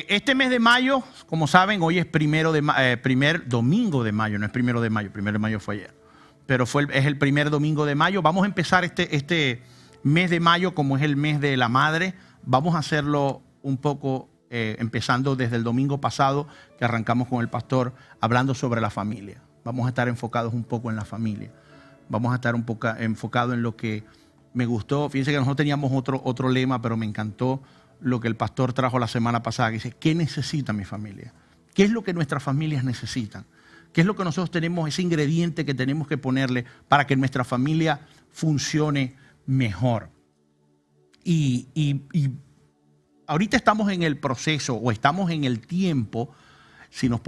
Este mes de mayo, como saben, hoy es primer domingo de mayo, no es 1 de mayo, 1 de mayo fue ayer, pero es el primer domingo de mayo. Vamos a empezar este mes de mayo como es el mes de la madre. Vamos a hacerlo un poco empezando desde el domingo pasado que arrancamos con el pastor hablando sobre la familia. Vamos a estar enfocados un poco en la familia. Vamos a estar un poco enfocados en lo que me gustó. Fíjense que nosotros teníamos otro lema, pero me encantó lo que el pastor trajo la semana pasada, que dice, ¿qué necesita mi familia? ¿Qué es lo que nuestras familias necesitan? ¿Qué es lo que nosotros tenemos, ese ingrediente que tenemos que ponerle para que nuestra familia funcione mejor? Y ahorita estamos en el proceso o estamos en el tiempo, si nos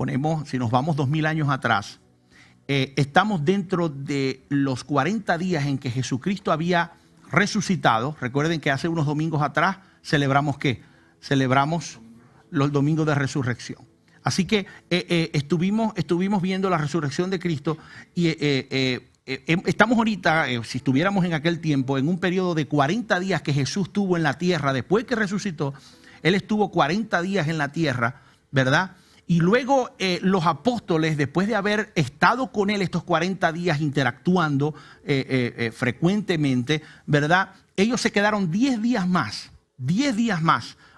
vamos 2000 años atrás, estamos dentro de los 40 días en que Jesucristo había resucitado. Recuerden que hace unos domingos atrás celebramos ¿qué? Celebramos los domingos de resurrección. Así que estuvimos viendo la resurrección de Cristo y estamos ahorita, si estuviéramos en aquel tiempo, en un periodo de 40 días que Jesús tuvo en la tierra. Después que resucitó, Él estuvo 40 días en la tierra, ¿verdad? Y luego los apóstoles, después de haber estado con Él estos 40 días interactuando frecuentemente, ¿verdad? Ellos se quedaron 10 días más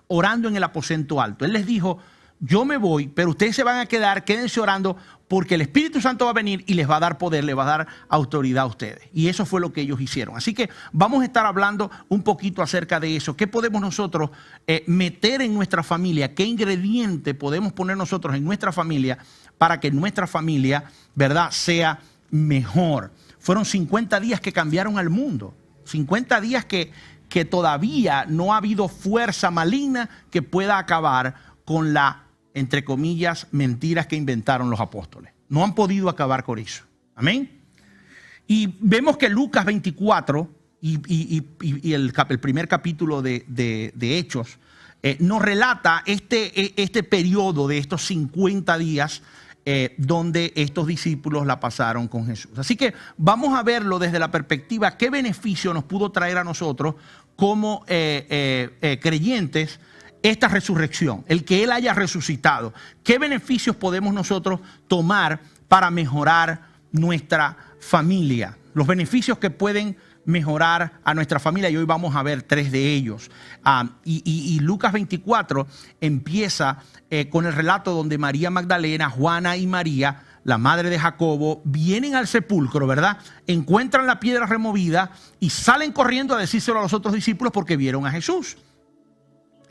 orando en el aposento alto. Él les dijo, yo me voy, pero ustedes se van a quedar, quédense orando porque el Espíritu Santo va a venir y les va a dar poder, les va a dar autoridad a ustedes. Y eso fue lo que ellos hicieron. Así que vamos a estar hablando un poquito acerca de eso. ¿Qué podemos nosotros meter en nuestra familia? ¿Qué ingrediente podemos poner nosotros en nuestra familia para que nuestra familia, ¿verdad?, sea mejor? Fueron 50 días que cambiaron al mundo. 50 días que todavía no ha habido fuerza maligna que pueda acabar con la, entre comillas, mentiras que inventaron los apóstoles. No han podido acabar con eso. Amén. Y vemos que Lucas 24 y el primer capítulo de Hechos nos relata este periodo de estos 50 días donde estos discípulos la pasaron con Jesús. Así que vamos a verlo desde la perspectiva qué beneficio nos pudo traer a nosotros como creyentes esta resurrección, el que Él haya resucitado. ¿Qué beneficios podemos nosotros tomar para mejorar nuestra familia? Los beneficios que pueden mejorar a nuestra familia, y hoy vamos a ver 3 de ellos. Y Lucas 24 empieza con el relato donde María Magdalena, Juana y María, la madre de Jacobo, vienen al sepulcro, ¿verdad? Encuentran la piedra removida y salen corriendo a decírselo a los otros discípulos porque vieron a Jesús.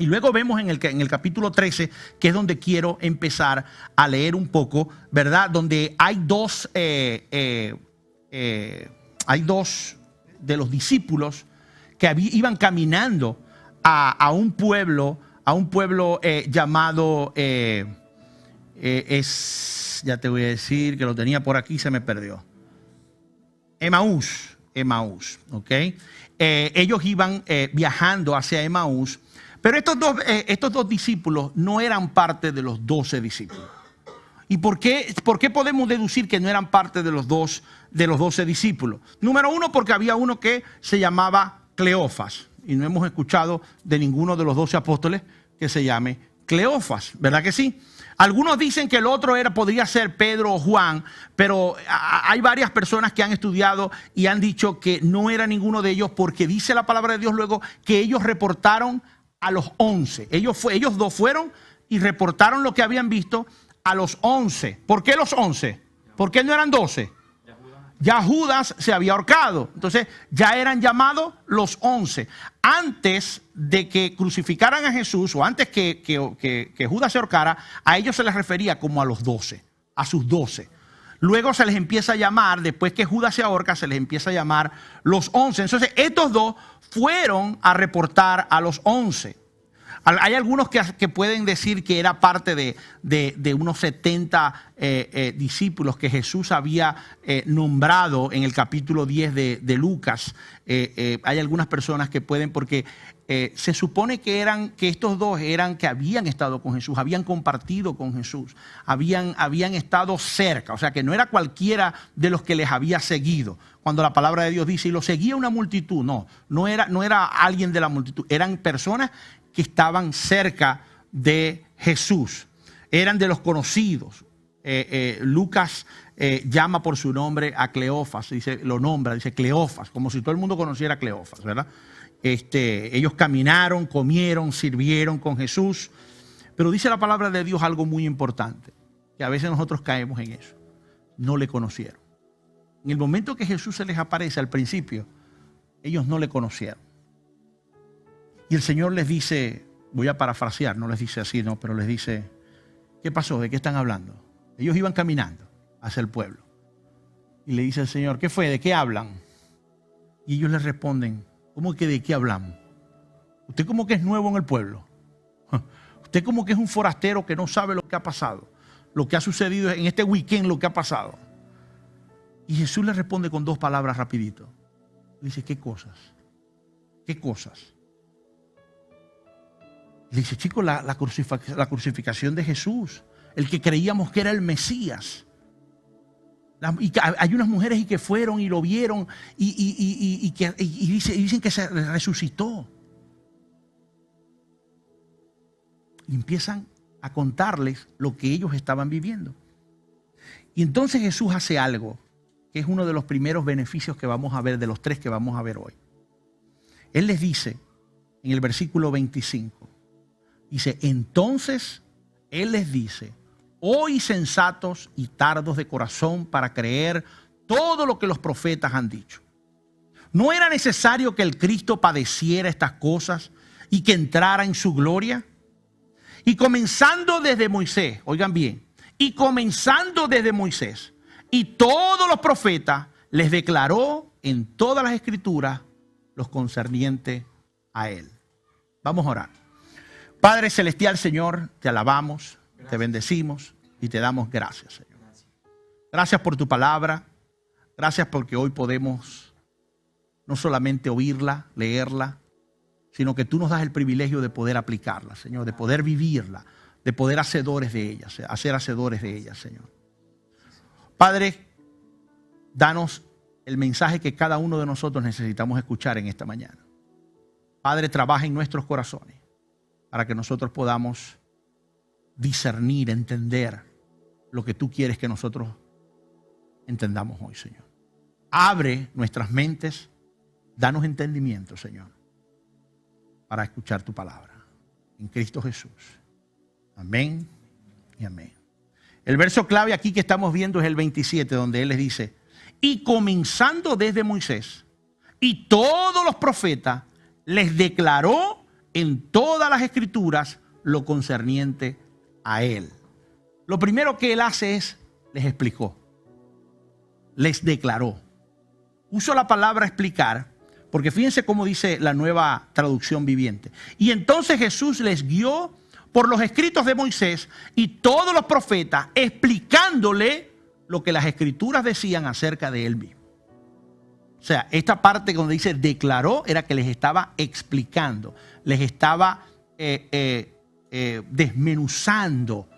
Y luego vemos en el capítulo 13, que es donde quiero empezar a leer un poco, ¿verdad? Donde hay dos de los discípulos que iban caminando a un pueblo llamado, ya te voy a decir que lo tenía por aquí, se me perdió. Emaús, ¿ok? Ellos iban viajando hacia Emaús, pero estos dos discípulos no eran parte de los 12 discípulos. ¿Y por qué podemos deducir que no eran parte de los 12 discípulos? Número uno, porque había uno que se llamaba Cleofas. Y no hemos escuchado de ninguno de los 12 apóstoles que se llame Cleofas, ¿verdad que sí? Algunos dicen que el otro podría ser Pedro o Juan, pero hay varias personas que han estudiado y han dicho que no era ninguno de ellos, porque dice la palabra de Dios luego que ellos reportaron a los 11. Ellos dos fueron y reportaron lo que habían visto a los 11. ¿Por qué los 11? ¿Por qué no eran 12? Ya Judas se había ahorcado. Entonces ya eran llamados los 11. Antes de que crucificaran a Jesús, o antes que Judas se ahorcara, a ellos se les refería como a los 12, a sus 12. Luego se les empieza a llamar, después que Judas se ahorca, se les empieza a llamar los 11. Entonces estos dos fueron a reportar a los 11. Hay algunos que pueden decir que era parte de unos 70 discípulos que Jesús había nombrado en el capítulo 10 de Lucas. Hay algunas personas que pueden, porque se supone que estos dos que habían estado con Jesús, habían compartido con Jesús, habían estado cerca, o sea que no era cualquiera de los que les había seguido. Cuando la palabra de Dios dice, y lo seguía una multitud, no era alguien de la multitud, eran personas que estaban cerca de Jesús, eran de los conocidos. Lucas llama por su nombre a Cleofas, lo nombra, dice Cleofas, como si todo el mundo conociera a Cleofas, ¿verdad? Ellos caminaron, comieron, sirvieron con Jesús, pero dice la palabra de Dios algo muy importante, que a veces nosotros caemos en eso. No le conocieron. En el momento que Jesús se les aparece al principio, ellos no le conocieron. Y el Señor les dice, voy a parafrasear, no les dice así, no, pero les dice, ¿qué pasó? ¿De qué están hablando? Ellos iban caminando hacia el pueblo. Y le dice el Señor, ¿qué fue? ¿De qué hablan? Y ellos les responden, ¿cómo que de qué hablamos? Usted como que es nuevo en el pueblo. Usted como que es un forastero que no sabe lo que ha pasado, lo que ha sucedido en este weekend, lo que ha pasado. Y Jesús le responde con dos palabras rapidito. Le dice, ¿qué cosas? ¿Qué cosas? Le dice, chicos, la crucificación de Jesús, el que creíamos que era el Mesías. Y hay unas mujeres que fueron y lo vieron y dicen que se resucitó. Y empiezan a contarles lo que ellos estaban viviendo. Y entonces Jesús hace algo que es uno de los primeros beneficios que vamos a ver, de los tres que vamos a ver hoy. Él les dice en el versículo 25, dice, entonces Él les dice, oh insensatos y tardos de corazón para creer todo lo que los profetas han dicho. ¿No era necesario que el Cristo padeciera estas cosas y que entrara en su gloria? Y comenzando desde Moisés, oigan bien, y comenzando desde Moisés y todos los profetas, les declaró en todas las escrituras los concernientes a Él. Vamos a orar. Padre celestial, Señor, te alabamos, gracias, te bendecimos y te damos gracias, Señor. Gracias por tu palabra. Gracias porque hoy podemos no solamente oírla, leerla, sino que tú nos das el privilegio de poder aplicarla, Señor, de poder vivirla, de poder hacer hacedores de ella, Señor. Padre, danos el mensaje que cada uno de nosotros necesitamos escuchar en esta mañana. Padre, trabaja en nuestros corazones para que nosotros podamos discernir, entender lo que tú quieres que nosotros entendamos hoy, Señor. Abre nuestras mentes, danos entendimiento, Señor, para escuchar tu palabra. En Cristo Jesús. Amén y amén. El verso clave aquí que estamos viendo es el 27, donde Él les dice, y comenzando desde Moisés y todos los profetas, les declaró en todas las escrituras lo concerniente a Él. Lo primero que Él hace es, les explicó, les declaró. Uso la palabra explicar, porque fíjense cómo dice la Nueva Traducción Viviente. Y entonces Jesús les guió por los escritos de Moisés y todos los profetas, explicándole lo que las escrituras decían acerca de Él mismo. O sea, esta parte donde dice declaró era que les estaba explicando, les estaba desmenuzando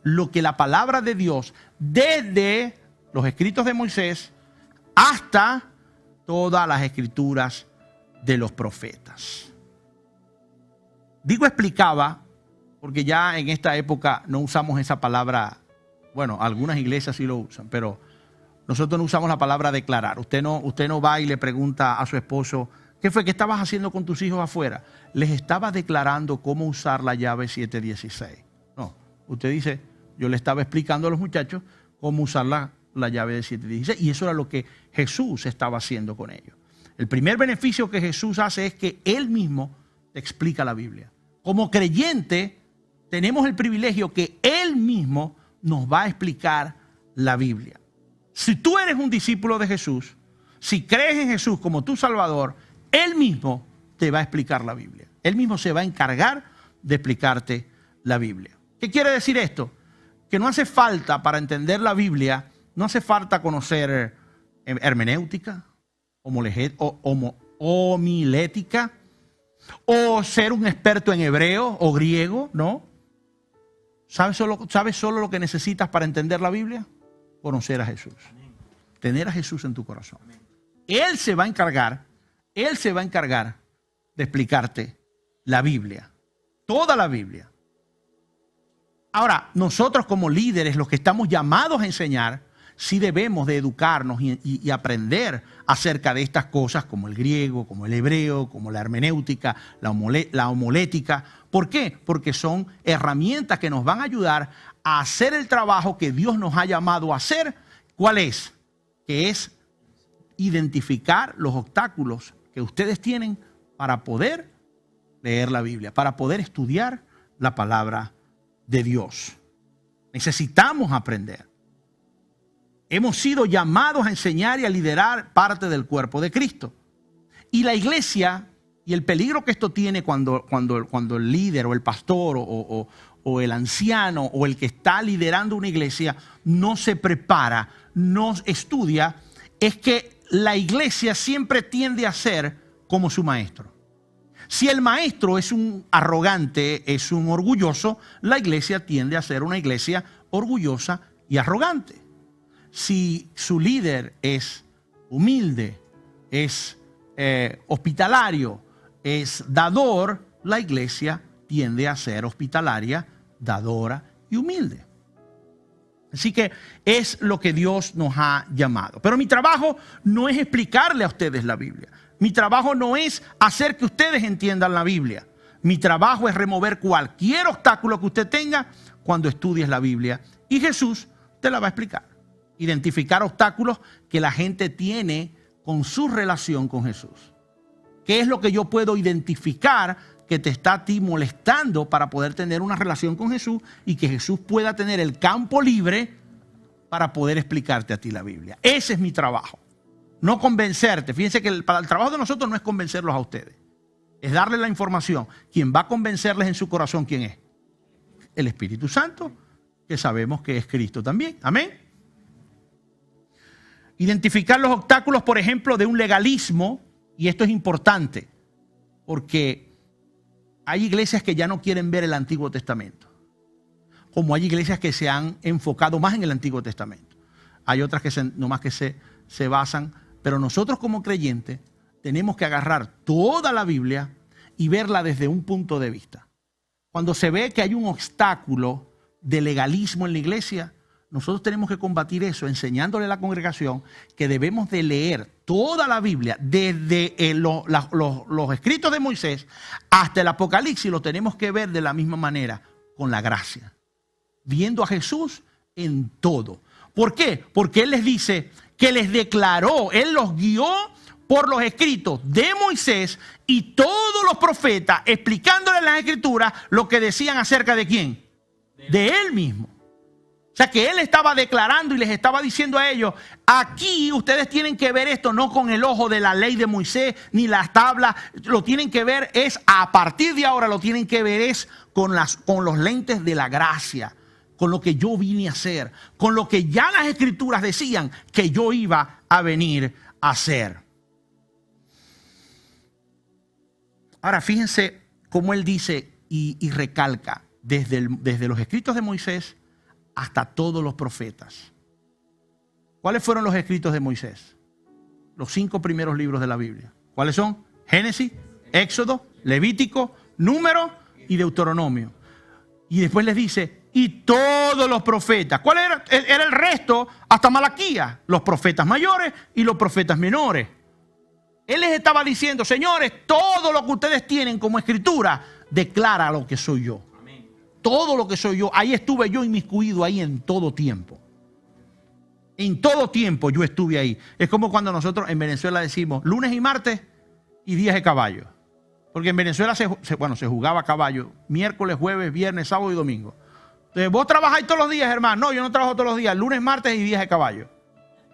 lo que la palabra de Dios, desde los escritos de Moisés hasta todas las escrituras de los profetas. Digo explicaba porque ya en esta época no usamos esa palabra. Bueno, algunas iglesias sí lo usan, pero nosotros no usamos la palabra declarar. Usted no va y le pregunta a su esposo, ¿qué fue? ¿Qué estabas haciendo con tus hijos afuera? Les estaba declarando cómo usar la llave 716. No, usted dice, yo le estaba explicando a los muchachos cómo usar la llave de 716. Y eso era lo que Jesús estaba haciendo con ellos. El primer beneficio que Jesús hace es que Él mismo te explica la Biblia. Como creyente, tenemos el privilegio que Él mismo nos va a explicar la Biblia. Si tú eres un discípulo de Jesús, si crees en Jesús como tu Salvador, Él mismo te va a explicar la Biblia. Él mismo se va a encargar de explicarte la Biblia. ¿Qué quiere decir esto? Que no hace falta, para entender la Biblia, no hace falta conocer hermenéutica, homilética, o ser un experto en hebreo o griego, ¿no? ¿Sabes solo lo que necesitas para entender la Biblia? Conocer a Jesús. Tener a Jesús en tu corazón. Él se va a encargar de explicarte la Biblia. Toda la Biblia. Ahora, nosotros como líderes, los que estamos llamados a enseñar, sí debemos de educarnos y aprender acerca de estas cosas como el griego, como el hebreo, como la hermenéutica, la homilética. ¿Por qué? Porque son herramientas que nos van a ayudar a hacer el trabajo que Dios nos ha llamado a hacer. ¿Cuál es? Que es identificar los obstáculos que ustedes tienen para poder leer la Biblia, para poder estudiar la palabra de Dios. Necesitamos aprender. Hemos sido llamados a enseñar y a liderar parte del cuerpo de Cristo. Y la iglesia, y el peligro que esto tiene cuando el líder o el pastor o el anciano o el que está liderando una iglesia no se prepara, no estudia, es que la iglesia siempre tiende a ser como su maestro. Si el maestro es un arrogante, es un orgulloso, la iglesia tiende a ser una iglesia orgullosa y arrogante. Si su líder es humilde, es hospitalario, es dador, la iglesia tiende a ser hospitalaria, dadora y humilde. Así que es lo que Dios nos ha llamado. Pero mi trabajo no es explicarle a ustedes la Biblia. Mi trabajo no es hacer que ustedes entiendan la Biblia. Mi trabajo es remover cualquier obstáculo que usted tenga cuando estudies la Biblia. Y Jesús te la va a explicar. Identificar obstáculos que la gente tiene con su relación con Jesús. ¿Qué es lo que yo puedo identificar que te está a ti molestando para poder tener una relación con Jesús y que Jesús pueda tener el campo libre para poder explicarte a ti la Biblia? Ese es mi trabajo. No convencerte. Fíjense que el trabajo de nosotros no es convencerlos a ustedes. Es darles la información. Quien va a convencerles en su corazón, ¿quién es? El Espíritu Santo, que sabemos que es Cristo también. Amén. Identificar los obstáculos, por ejemplo, de un legalismo, y esto es importante, porque hay iglesias que ya no quieren ver el Antiguo Testamento, como hay iglesias que se han enfocado más en el Antiguo Testamento. Hay otras que nomás que se basan, pero nosotros como creyentes tenemos que agarrar toda la Biblia y verla desde un punto de vista. Cuando se ve que hay un obstáculo de legalismo en la iglesia, nosotros tenemos que combatir eso, enseñándole a la congregación que debemos de leer toda la Biblia, desde los escritos de Moisés hasta el Apocalipsis, lo tenemos que ver de la misma manera, con la gracia, viendo a Jesús en todo. ¿Por qué? Porque Él les dice que les declaró, Él los guió por los escritos de Moisés y todos los profetas, explicándoles las escrituras lo que decían acerca de ¿quién? De Él mismo. O sea que Él estaba declarando y les estaba diciendo a ellos, aquí ustedes tienen que ver esto no con el ojo de la ley de Moisés ni las tablas, lo tienen que ver es a partir de ahora, lo tienen que ver es con los lentes de la gracia, con lo que yo vine a hacer, con lo que ya las escrituras decían que yo iba a venir a hacer. Ahora fíjense cómo Él dice y recalca desde los escritos de Moisés hasta todos los profetas. ¿Cuáles fueron los escritos de Moisés? Los 5 primeros libros de la Biblia. ¿Cuáles son? Génesis, Éxodo, Levítico, Número y Deuteronomio. Y después les dice, y todos los profetas. ¿Cuál era? Era el resto hasta Malaquías. Los profetas mayores y los profetas menores. Él les estaba diciendo, señores, todo lo que ustedes tienen como escritura, declara lo que soy yo. Todo lo que soy yo, ahí estuve yo inmiscuido ahí en todo tiempo. En todo tiempo yo estuve ahí. Es como cuando nosotros en Venezuela decimos lunes y martes y días de caballo. Porque en Venezuela se jugaba a caballo miércoles, jueves, viernes, sábado y domingo. Entonces, ¿vos trabajáis todos los días, hermano? No, yo no trabajo todos los días. Lunes, martes y días de caballo.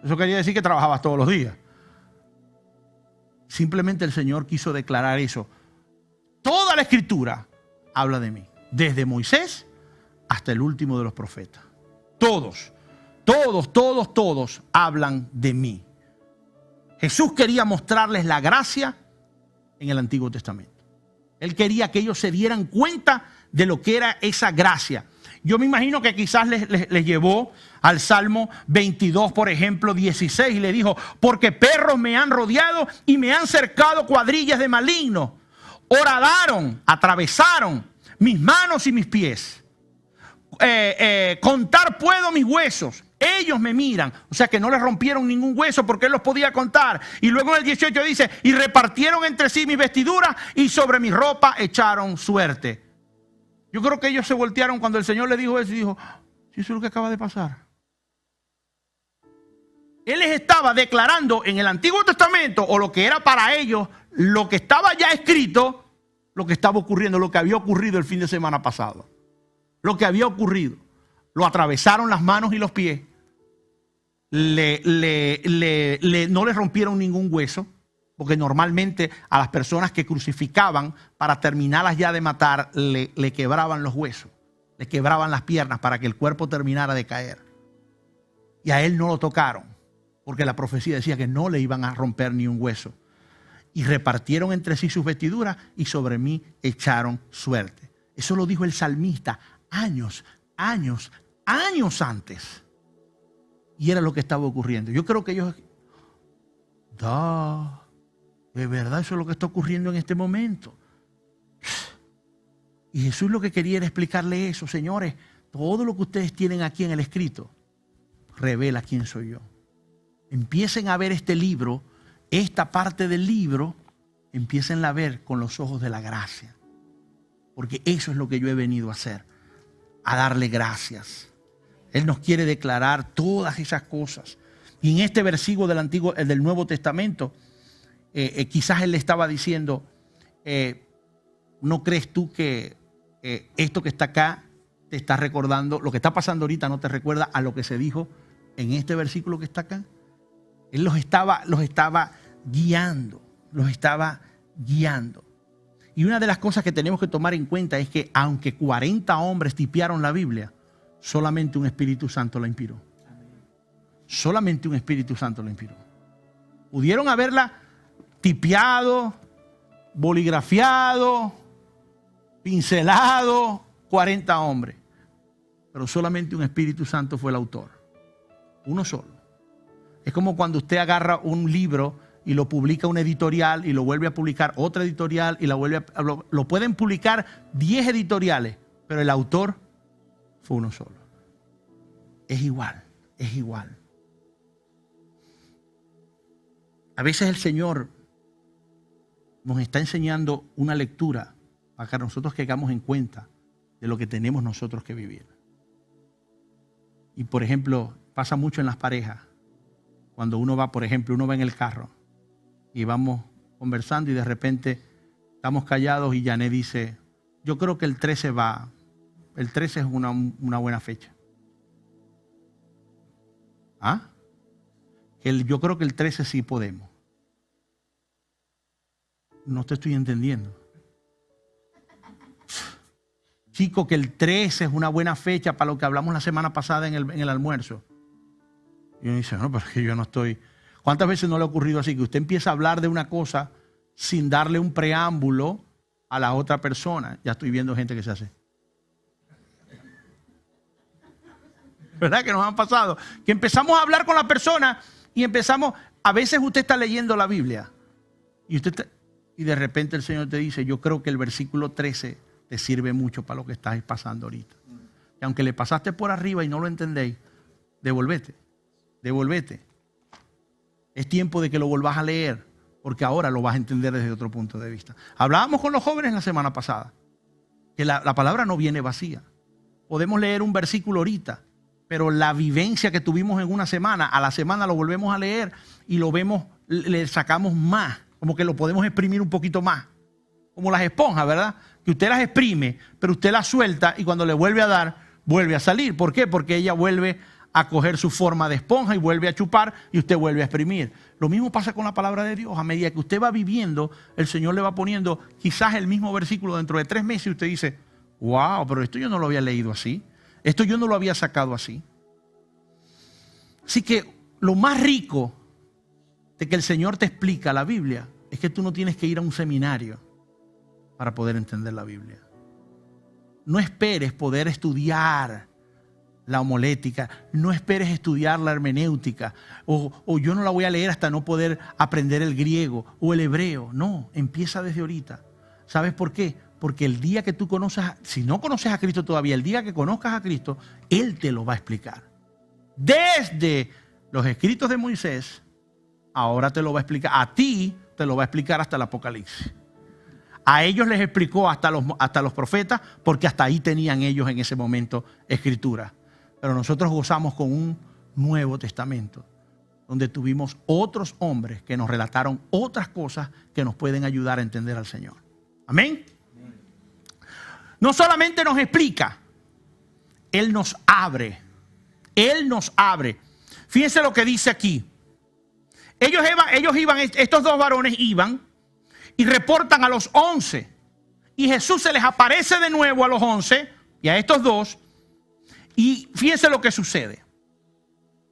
Eso quería decir que trabajabas todos los días. Simplemente el Señor quiso declarar eso. Toda la escritura habla de mí. Desde Moisés hasta el último de los profetas. Todos hablan de mí. Jesús quería mostrarles la gracia en el Antiguo Testamento. Él quería que ellos se dieran cuenta de lo que era esa gracia. Yo me imagino que quizás les llevó al Salmo 22, por ejemplo, 16, y le dijo: porque perros me han rodeado y me han cercado cuadrillas de malignos. Horadaron, atravesaron mis manos y mis pies. Contar puedo mis huesos. Ellos me miran. O sea que no les rompieron ningún hueso porque él los podía contar. Y luego en el 18 dice: y repartieron entre sí mis vestiduras y sobre mi ropa echaron suerte. Yo creo que ellos se voltearon cuando el Señor les dijo eso y dijo: ¿sí eso es lo que acaba de pasar? Él les estaba declarando en el Antiguo Testamento, o lo que era para ellos, lo que estaba ya escrito, lo que estaba ocurriendo, lo que había ocurrido el fin de semana pasado. Lo que había ocurrido. Lo atravesaron las manos y los pies. No le rompieron ningún hueso, porque normalmente a las personas que crucificaban para terminarlas ya de matar, le quebraban los huesos, le quebraban las piernas para que el cuerpo terminara de caer. Y a él no lo tocaron, porque la profecía decía que no le iban a romper ni un hueso. Y repartieron entre sí sus vestiduras y sobre mí echaron suerte. Eso lo dijo el salmista años antes. Y era lo que estaba ocurriendo. Yo creo que ellos... de verdad eso es lo que está ocurriendo en este momento. Y Jesús lo que quería era explicarle eso. Señores, todo lo que ustedes tienen aquí en el escrito revela quién soy yo. Empiecen a ver este libro, esta parte del libro, empiecen a ver con los ojos de la gracia. Porque eso es lo que yo he venido a hacer, a darle gracias. Él nos quiere declarar todas esas cosas. Y en este versículo del Nuevo Testamento, quizás él le estaba diciendo, ¿no crees tú que esto que está acá te está recordando, lo que está pasando ahorita no te recuerda a lo que se dijo en este versículo que está acá? Él los estaba guiando, Y una de las cosas que tenemos que tomar en cuenta es que aunque 40 hombres tipearon la Biblia, solamente un Espíritu Santo la inspiró. Solamente un Espíritu Santo la inspiró. Pudieron haberla tipeado, boligrafiado, pincelado 40 hombres, pero solamente un Espíritu Santo fue el autor. Uno solo. Es como cuando usted agarra un libro y lo publica una editorial y lo vuelve a publicar otra editorial y lo pueden publicar 10 editoriales, pero el autor fue uno solo. Es igual. A veces el Señor nos está enseñando una lectura para que nosotros caigamos en cuenta de lo que tenemos nosotros que vivir. Y por ejemplo, pasa mucho en las parejas. Cuando uno va en el carro y vamos conversando y de repente estamos callados y Janet dice: yo creo que el 13 va. El 13 es una buena fecha. ¿Ah? Yo creo que el 13 sí podemos. No te estoy entendiendo. Chico, que el 13 es una buena fecha para lo que hablamos la semana pasada en el almuerzo. Y uno dice: no, pero es que yo no estoy... ¿Cuántas veces no le ha ocurrido así? Que usted empieza a hablar de una cosa sin darle un preámbulo a la otra persona. Ya estoy viendo gente que se hace. ¿Verdad que nos han pasado? Que empezamos a hablar con la persona y a veces usted está leyendo la Biblia y de repente el Señor te dice: yo creo que el versículo 13 te sirve mucho para lo que estás pasando ahorita. Y aunque le pasaste por arriba y no lo entendéis, devolvete. Es tiempo de que lo volvás a leer, porque ahora lo vas a entender desde otro punto de vista. Hablábamos con los jóvenes la semana pasada, que la palabra no viene vacía. Podemos leer un versículo ahorita, pero la vivencia que tuvimos en una semana, a la semana lo volvemos a leer y lo vemos, le sacamos más, como que lo podemos exprimir un poquito más. Como las esponjas, ¿verdad? Que usted las exprime, pero usted las suelta y cuando le vuelve a dar, vuelve a salir. ¿Por qué? Porque ella vuelve a coger su forma de esponja y vuelve a chupar y usted vuelve a exprimir. Lo mismo pasa con la palabra de Dios. A medida que usted va viviendo, el Señor le va poniendo quizás el mismo versículo dentro de 3 meses y usted dice: Wow, pero esto yo no lo había leído así. Esto yo no lo había sacado así. Así que lo más rico de que el Señor te explica la Biblia es que tú no tienes que ir a un seminario para poder entender la Biblia. No esperes poder estudiar la homilética, no esperes estudiar la hermenéutica, o yo no la voy a leer hasta no poder aprender el griego o el hebreo. No, empieza desde ahorita. ¿Sabes por qué? Porque el día que tú conoces, si no conoces a Cristo todavía, el día que conozcas a Cristo, Él te lo va a explicar. Desde los escritos de Moisés, ahora te lo va a explicar. A ti te lo va a explicar hasta el Apocalipsis. A ellos les explicó hasta los profetas, porque hasta ahí tenían ellos en ese momento escritura. Pero nosotros gozamos con un Nuevo Testamento, donde tuvimos otros hombres que nos relataron otras cosas que nos pueden ayudar a entender al Señor. Amén. No solamente nos explica, Él nos abre. Él nos abre. Fíjense lo que dice aquí. Ellos iban, estos dos varones iban y reportan a los 11. Y Jesús se les aparece de nuevo a los 11 y a estos dos. Y fíjense lo que sucede.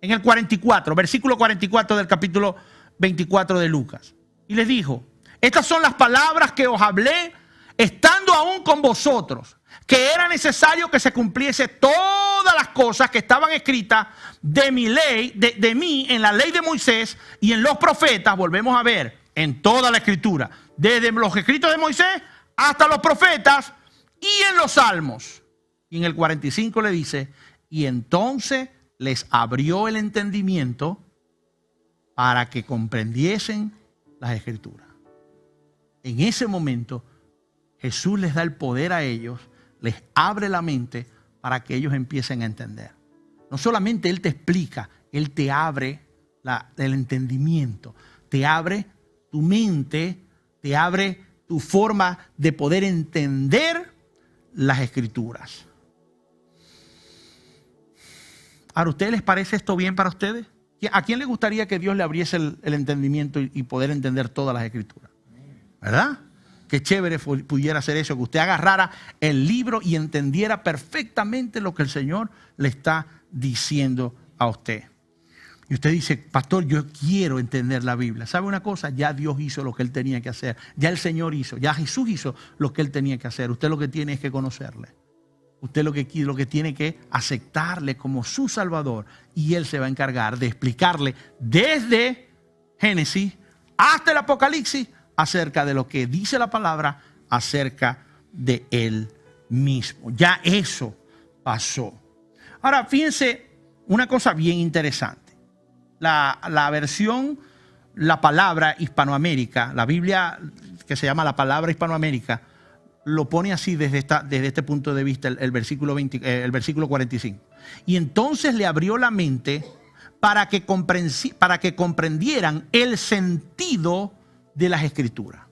En el 44, versículo 44 del capítulo 24 de Lucas. Y les dijo: estas son las palabras que os hablé estando aún con vosotros, que era necesario que se cumpliese todas las cosas que estaban escritas de mi ley, de mí en la ley de Moisés y en los profetas. Volvemos a ver en toda la escritura, desde los escritos de Moisés hasta los profetas y en los salmos. Y en el 45 le dice: y entonces les abrió el entendimiento para que comprendiesen las escrituras. En ese momento Jesús les da el poder a ellos, les abre la mente para que ellos empiecen a entender. No solamente Él te explica, Él te abre el entendimiento, te abre tu mente, te abre tu forma de poder entender las escrituras. Ahora, ¿a ustedes les parece esto bien para ustedes? ¿A quién le gustaría que Dios le abriese el entendimiento y poder entender todas las escrituras? ¿Verdad? Qué chévere pudiera ser eso, que usted agarrara el libro y entendiera perfectamente lo que el Señor le está diciendo a usted. Y usted dice: pastor, yo quiero entender la Biblia. ¿Sabe una cosa? Ya Dios hizo lo que Él tenía que hacer. Ya el Señor hizo, ya Jesús hizo lo que Él tenía que hacer. Usted lo que tiene es que conocerle. Usted lo que tiene que aceptarle como su Salvador. Y Él se va a encargar de explicarle desde Génesis hasta el Apocalipsis acerca de lo que dice la palabra acerca de Él mismo. Ya eso pasó. Ahora, fíjense una cosa bien interesante. La versión, la palabra Hispanoamérica, la Biblia que se llama la palabra Hispanoamérica, lo pone así desde este punto de vista, el versículo 45. Y entonces le abrió la mente para que comprendieran el sentido de las escrituras.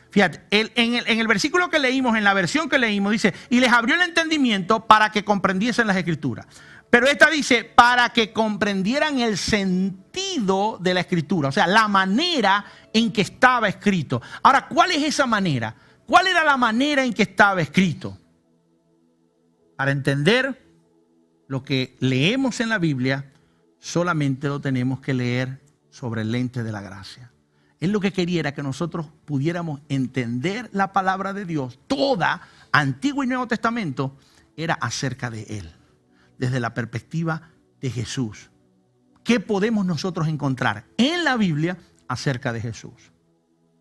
Fíjate, en el versículo que leímos, en la versión que leímos, dice: y les abrió el entendimiento para que comprendiesen las escrituras. Pero esta dice: para que comprendieran el sentido de la escritura, o sea, la manera en que estaba escrito. Ahora, ¿cuál es esa manera? ¿Cuál era la manera en que estaba escrito? Para entender lo que leemos en la Biblia, solamente lo tenemos que leer sobre el lente de la gracia. Él lo que quería era que nosotros pudiéramos entender la palabra de Dios, toda, Antiguo y Nuevo Testamento, era acerca de Él, desde la perspectiva de Jesús. ¿Qué podemos nosotros encontrar en la Biblia acerca de Jesús?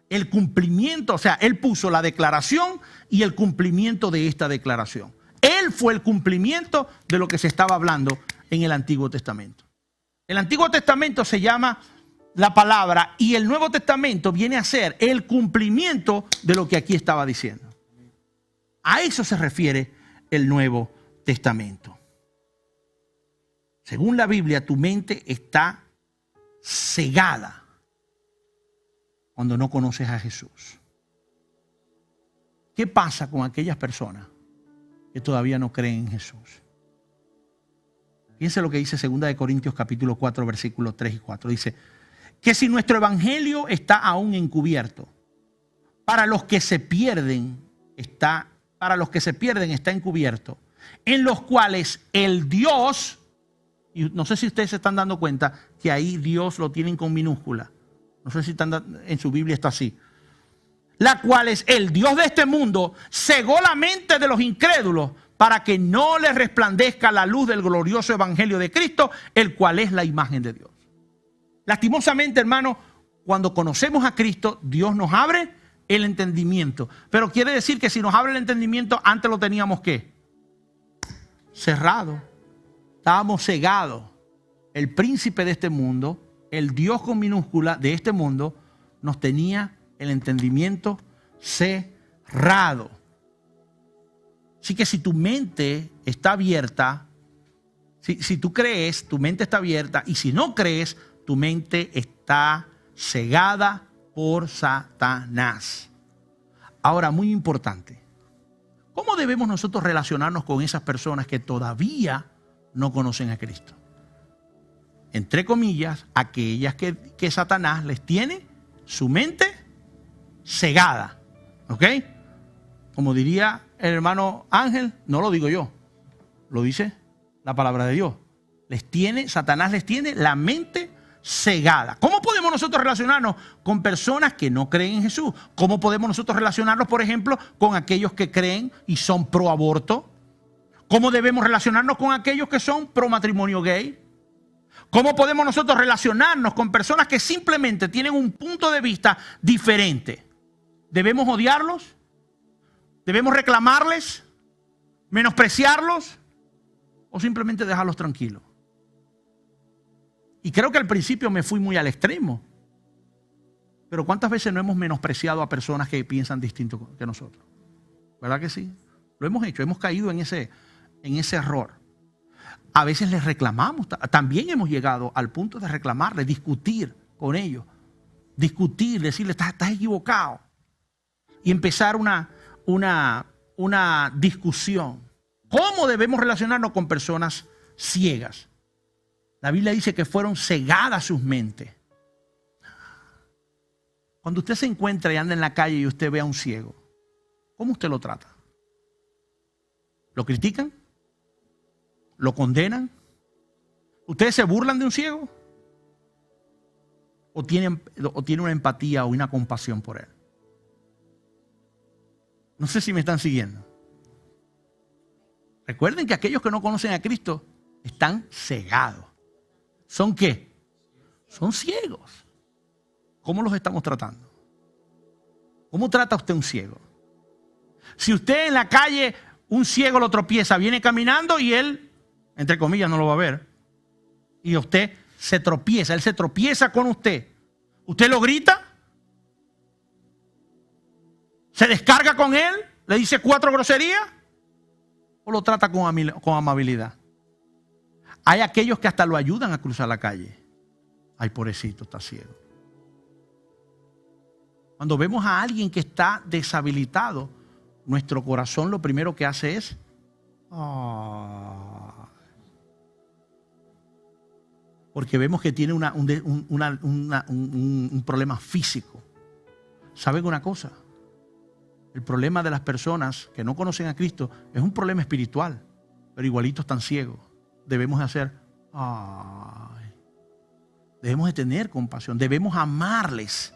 El cumplimiento, o sea, Él puso la declaración y el cumplimiento de esta declaración. Él fue el cumplimiento de lo que se estaba hablando en el Antiguo Testamento. El Antiguo Testamento se llama la palabra y el Nuevo Testamento viene a ser el cumplimiento de lo que aquí estaba diciendo. A eso se refiere el Nuevo Testamento. Según la Biblia, tu mente está cegada cuando no conoces a Jesús. ¿Qué pasa con aquellas personas que todavía no creen en Jesús? Fíjense lo que dice 2 Corintios capítulo 4, versículos 3 y 4. Dice que si nuestro evangelio está aún encubierto, para los que se pierden está para los que se pierden está encubierto, en los cuales el Dios, y no sé si ustedes se están dando cuenta que ahí Dios lo tienen con minúscula, no sé si en su Biblia está así, la cual es el Dios de este mundo, cegó la mente de los incrédulos para que no les resplandezca la luz del glorioso evangelio de Cristo, el cual es la imagen de Dios. Lastimosamente, hermano, cuando conocemos a Cristo, Dios nos abre el entendimiento. Pero quiere decir que si nos abre el entendimiento, antes lo teníamos ¿qué? Cerrado. Estábamos cegados. El príncipe de este mundo, el Dios con minúscula de este mundo, nos tenía el entendimiento cerrado. Así que si tu mente está abierta, si tú crees, tu mente está abierta, y si no crees, tu mente está cegada por Satanás. Ahora, muy importante, ¿cómo debemos nosotros relacionarnos con esas personas que todavía no conocen a Cristo? Entre comillas, aquellas que Satanás les tiene su mente cegada. ¿Ok? Como diría el hermano Ángel, no lo digo yo, lo dice la palabra de Dios. Satanás les tiene la mente cegada. ¿Cómo podemos nosotros relacionarnos con personas que no creen en Jesús? ¿Cómo podemos nosotros relacionarnos, por ejemplo, con aquellos que creen y son pro aborto? ¿Cómo debemos relacionarnos con aquellos que son pro matrimonio gay? ¿Cómo podemos nosotros relacionarnos con personas que simplemente tienen un punto de vista diferente? ¿Debemos odiarlos? ¿Debemos reclamarles? ¿Menospreciarlos? ¿O simplemente dejarlos tranquilos? Y creo que al principio me fui muy al extremo. Pero ¿cuántas veces no hemos menospreciado a personas que piensan distinto que nosotros? ¿Verdad que sí? Lo hemos hecho, hemos caído en ese error. A veces les reclamamos, también hemos llegado al punto de reclamarles, discutir con ellos. Discutir, decirles, estás equivocado. Y empezar una discusión. ¿Cómo debemos relacionarnos con personas ciegas? La Biblia dice que fueron cegadas sus mentes. Cuando usted se encuentra y anda en la calle y usted ve a un ciego, ¿cómo usted lo trata? ¿Lo critican? ¿Lo condenan? ¿Ustedes se burlan de un ciego? ¿O tienen una empatía o una compasión por él? No sé si me están siguiendo. Recuerden que aquellos que no conocen a Cristo están cegados. ¿Son qué? Son ciegos. ¿Cómo los estamos tratando? ¿Cómo trata usted a un ciego? Si usted en la calle, un ciego lo tropieza, viene caminando y él, entre comillas, no lo va a ver. Y usted se tropieza, él se tropieza con usted. ¿Usted lo grita? ¿Se descarga con él? ¿Le dice 4 groserías? ¿O lo trata con amabilidad? Hay aquellos que hasta lo ayudan a cruzar la calle. Ay, pobrecito, está ciego. Cuando vemos a alguien que está deshabilitado, nuestro corazón lo primero que hace es... porque vemos que tiene un problema físico. ¿Saben una cosa? El problema de las personas que no conocen a Cristo es un problema espiritual, pero igualitos están ciegos. Debemos de hacer, debemos de tener compasión, debemos amarles.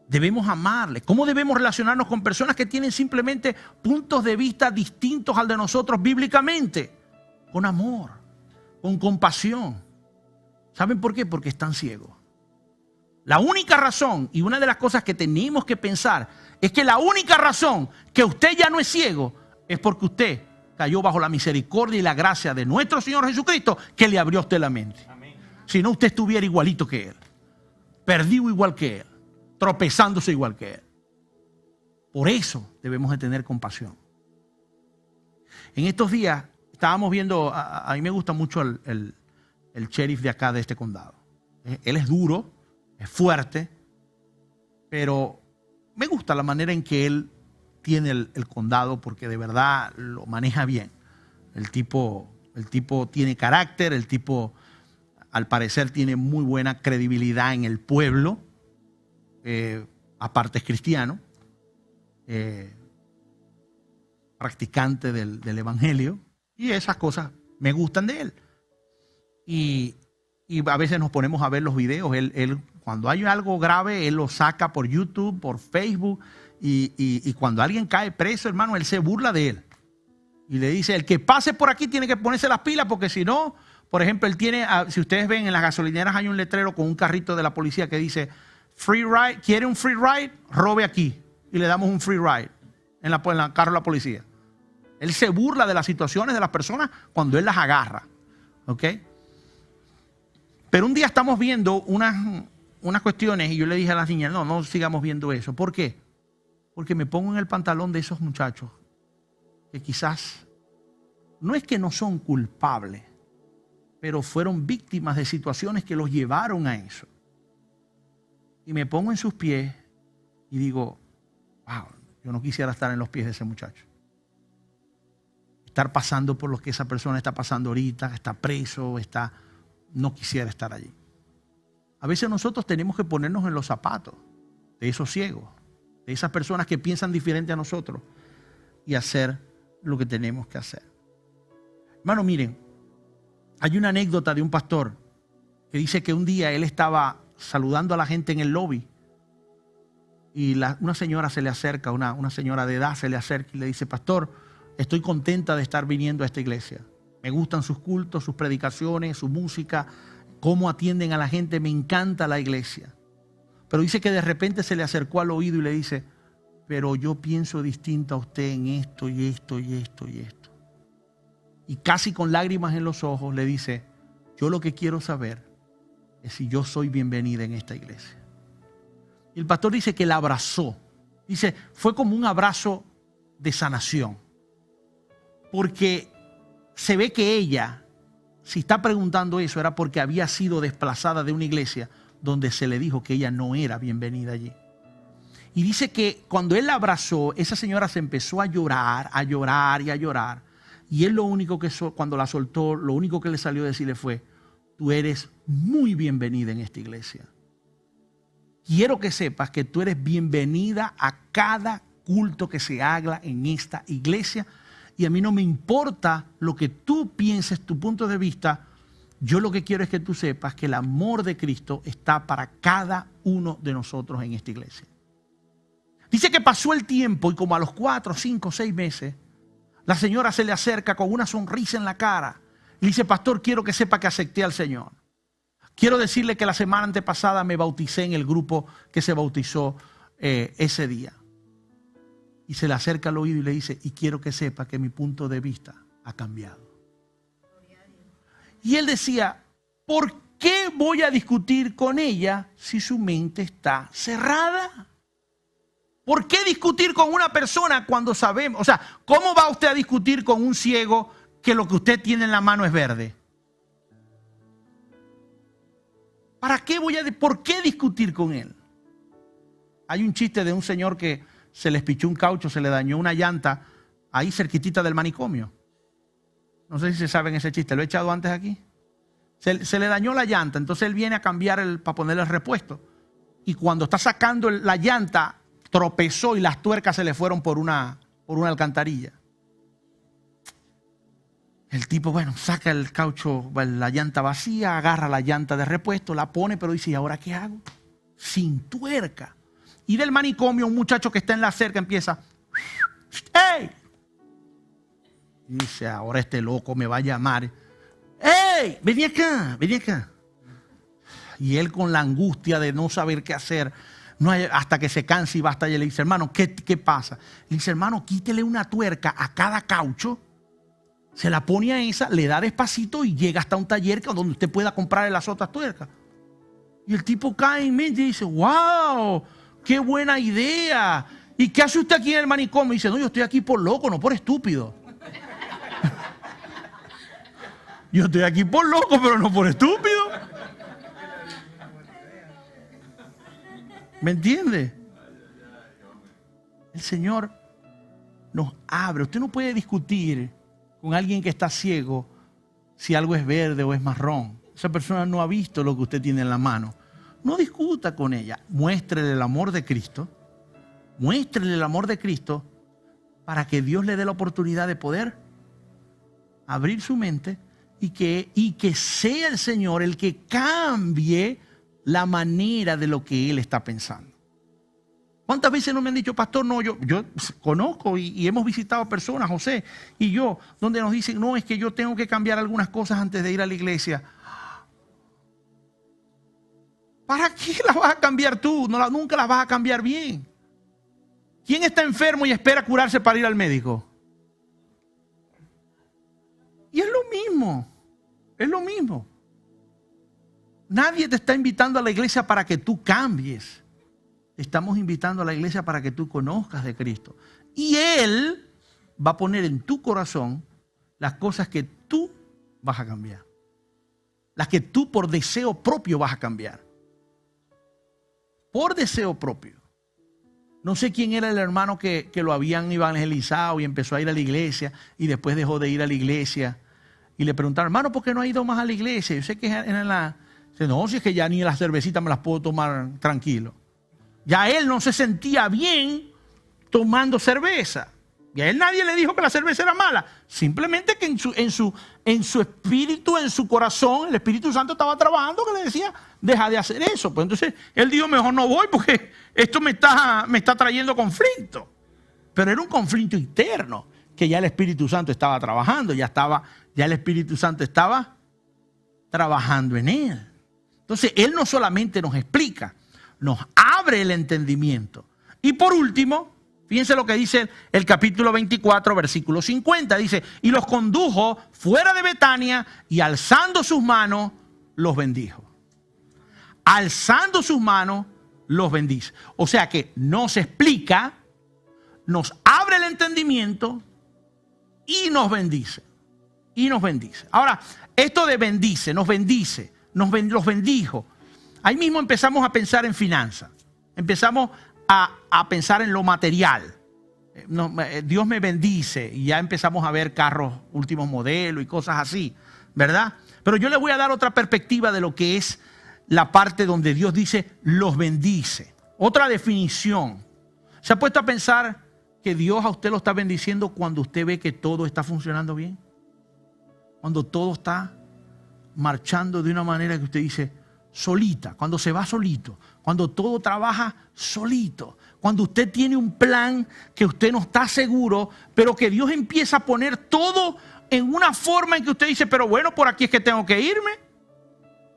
Debemos amarles. ¿Cómo debemos relacionarnos con personas que tienen simplemente puntos de vista distintos al de nosotros bíblicamente? Con amor, con compasión. ¿Saben por qué? Porque están ciegos. La única razón, y una de las cosas que tenemos que pensar, es que la única razón que usted ya no es ciego es porque usted cayó bajo la misericordia y la gracia de nuestro Señor Jesucristo, que le abrió a usted la mente. Amén. Si no, usted estuviera igualito que Él, perdido igual que Él, tropezándose igual que Él. Por eso debemos de tener compasión. En estos días estábamos viendo, a mí me gusta mucho el sheriff de acá, de este condado. Él es duro, es fuerte, pero me gusta la manera en que él tiene el condado, porque de verdad lo maneja bien. El tipo tiene carácter, el tipo al parecer tiene muy buena credibilidad en el pueblo, aparte es cristiano. practicante del evangelio, y esas cosas me gustan de él. Y a veces nos ponemos a ver los videos. Él, cuando hay algo grave, él lo saca por YouTube, por Facebook, y cuando alguien cae preso, hermano, él se burla de él. Y le dice, el que pase por aquí tiene que ponerse las pilas, porque si no, por ejemplo, él tiene, si ustedes ven en las gasolineras hay un letrero con un carrito de la policía que dice, free ride, ¿quiere un free ride? Robe aquí. Y le damos un free ride en la carro de la policía. Él se burla de las situaciones de las personas cuando él las agarra. ¿Ok? Pero un día estamos viendo unas cuestiones y yo le dije a las niñas, no sigamos viendo eso. ¿Por qué? Porque me pongo en el pantalón de esos muchachos que quizás no es que no son culpables, pero fueron víctimas de situaciones que los llevaron a eso. Y me pongo en sus pies y digo, wow, yo no quisiera estar en los pies de ese muchacho. Estar pasando por lo que esa persona está pasando ahorita, está preso, no quisiera estar allí. A veces nosotros tenemos que ponernos en los zapatos de esos ciegos, de esas personas que piensan diferente a nosotros y hacer lo que tenemos que hacer. Hermano, miren, hay una anécdota de un pastor que dice que un día él estaba saludando a la gente en el lobby y una señora se le acerca, una señora de edad se le acerca y le dice, pastor, estoy contenta de estar viniendo a esta iglesia. Me gustan sus cultos, sus predicaciones, su música, cómo atienden a la gente, me encanta la iglesia. Pero dice que de repente se le acercó al oído y le dice, pero yo pienso distinto a usted en esto y esto y esto y esto. Y casi con lágrimas en los ojos le dice, yo lo que quiero saber es si yo soy bienvenida en esta iglesia. Y el pastor dice que la abrazó. Dice, fue como un abrazo de sanación. Porque se ve que ella, si está preguntando eso, era porque había sido desplazada de una iglesia donde se le dijo que ella no era bienvenida allí. Y dice que cuando él la abrazó, esa señora se empezó a llorar, a llorar y a llorar. Y él lo único que, cuando la soltó, lo único que le salió a decirle fue, tú eres muy bienvenida en esta iglesia. Quiero que sepas que tú eres bienvenida a cada culto que se haga en esta iglesia. Y a mí no me importa lo que tú pienses, tu punto de vista. Yo lo que quiero es que tú sepas que el amor de Cristo está para cada uno de nosotros en esta iglesia. Dice que pasó el tiempo y como a los 4, 5, 6 meses, la señora se le acerca con una sonrisa en la cara y dice, pastor, quiero que sepa que acepté al Señor. Quiero decirle que la semana antepasada me bauticé en el grupo que se bautizó ese día. Y se le acerca al oído y le dice, y quiero que sepa que mi punto de vista ha cambiado. Y él decía, ¿por qué voy a discutir con ella si su mente está cerrada? ¿Por qué discutir con una persona cuando sabemos? O sea, ¿cómo va usted a discutir con un ciego que lo que usted tiene en la mano es verde? ¿Para qué por qué discutir con él? Hay un chiste de un señor que se le espichó un caucho, se le dañó una llanta ahí cerquitita del manicomio. No sé si se saben ese chiste, lo he echado antes aquí. Se le dañó la llanta, entonces él viene a cambiar para ponerle el repuesto. Y cuando está sacando la llanta, tropezó y las tuercas se le fueron por una alcantarilla. El tipo, saca el caucho, la llanta vacía, agarra la llanta de repuesto, la pone, pero dice, ¿y ahora qué hago? Sin tuerca. Y del manicomio un muchacho que está en la cerca empieza, ¡hey! Y dice, ahora este loco me va a llamar. ¡Hey! Vení acá, vení acá. Y él con la angustia de no saber qué hacer, hasta que se cansa y basta, y le dice, hermano, ¿qué pasa? Le dice, hermano, quítele una tuerca a cada caucho, se la pone a esa, le da despacito y llega hasta un taller donde usted pueda comprarle las otras tuercas. Y el tipo cae en mente y dice, wow, qué buena idea. ¿Y qué hace usted aquí en el manicomio? Y dice, no, yo estoy aquí por loco, no por estúpido. Yo estoy aquí por loco, pero no por estúpido. ¿Me entiende? El Señor nos abre. Usted no puede discutir con alguien que está ciego si algo es verde o es marrón. Esa persona no ha visto lo que usted tiene en la mano. No discuta con ella. Muéstrele el amor de Cristo. Muéstrele el amor de Cristo para que Dios le dé la oportunidad de poder abrir su mente y que sea el Señor el que cambie la manera de lo que Él está pensando. ¿Cuántas veces no me han dicho, pastor? No, yo conozco y hemos visitado personas, José y yo, donde nos dicen, no, es que yo tengo que cambiar algunas cosas antes de ir a la iglesia. ¿Para qué las vas a cambiar tú? Nunca las vas a cambiar bien. ¿Quién está enfermo y espera curarse para ir al médico? Y es lo mismo, es lo mismo. Nadie te está invitando a la iglesia para que tú cambies. Estamos invitando a la iglesia para que tú conozcas de Cristo. Y Él va a poner en tu corazón las cosas que tú vas a cambiar. Las que tú por deseo propio vas a cambiar. Por deseo propio. No sé quién era el hermano que lo habían evangelizado y empezó a ir a la iglesia y después dejó de ir a la iglesia. Y le preguntaron, hermano, ¿por qué no ha ido más a la iglesia? Yo sé que en la... No, si es que ya ni las cervecitas me las puedo tomar tranquilo. Ya él no se sentía bien tomando cerveza. Y a él nadie le dijo que la cerveza era mala. Simplemente que en su espíritu, en su corazón, el Espíritu Santo estaba trabajando que le decía, deja de hacer eso. Pues entonces él dijo, mejor no voy porque esto me está trayendo conflicto. Pero era un conflicto interno que ya el Espíritu Santo estaba trabajando. Ya el Espíritu Santo estaba trabajando en él. Entonces él no solamente nos explica, nos abre el entendimiento. Y por último, fíjense lo que dice el capítulo 24, versículo 50. Dice, y los condujo fuera de Betania y alzando sus manos, los bendijo. Alzando sus manos, los bendice. O sea que nos explica, nos abre el entendimiento y nos bendice. Y nos bendice. Ahora, esto de bendice, los bendijo. Ahí mismo empezamos a pensar en finanzas. Empezamos a pensar en lo material. Dios me bendice y ya empezamos a ver carros últimos modelos y cosas así, ¿verdad? Pero yo les voy a dar otra perspectiva de lo que es la parte donde Dios dice los bendice. Otra definición. ¿Se ha puesto a pensar que Dios a usted lo está bendiciendo cuando usted ve que todo está funcionando bien? Cuando todo está marchando de una manera que usted dice solita, cuando se va solito, cuando todo trabaja solito, cuando usted tiene un plan que usted no está seguro, pero que Dios empieza a poner todo en una forma en que usted dice, pero bueno, por aquí es que tengo que irme.